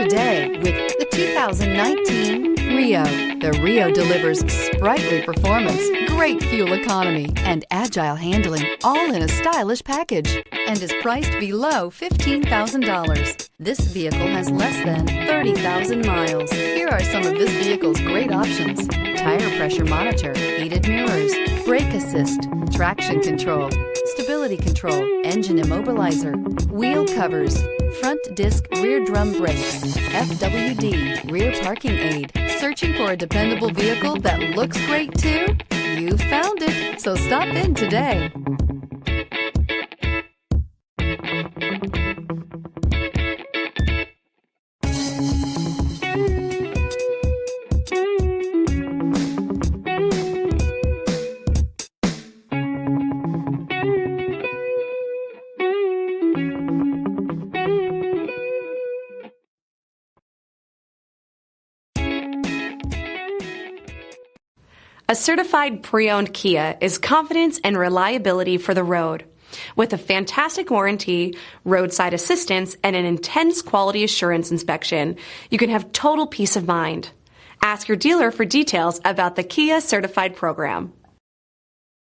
Today with the 2019 Rio. The Rio delivers sprightly performance, great fuel economy, and agile handling, all in a stylish package, and is priced below $15,000. This vehicle has less than 30,000 miles. Here are some of this vehicle's great options: tire pressure monitor, heated mirrors, brake assist, traction control, stability control, engine immobilizer, wheel covers, front disc rear drum brakes, FWD, rear parking aid. Searching for a dependable vehicle that looks great too? You found it, so stop in today. A certified pre-owned Kia is confidence and reliability for the road. With a fantastic warranty, roadside assistance, and an intense quality assurance inspection, you can have total peace of mind. Ask your dealer for details about the Kia Certified program.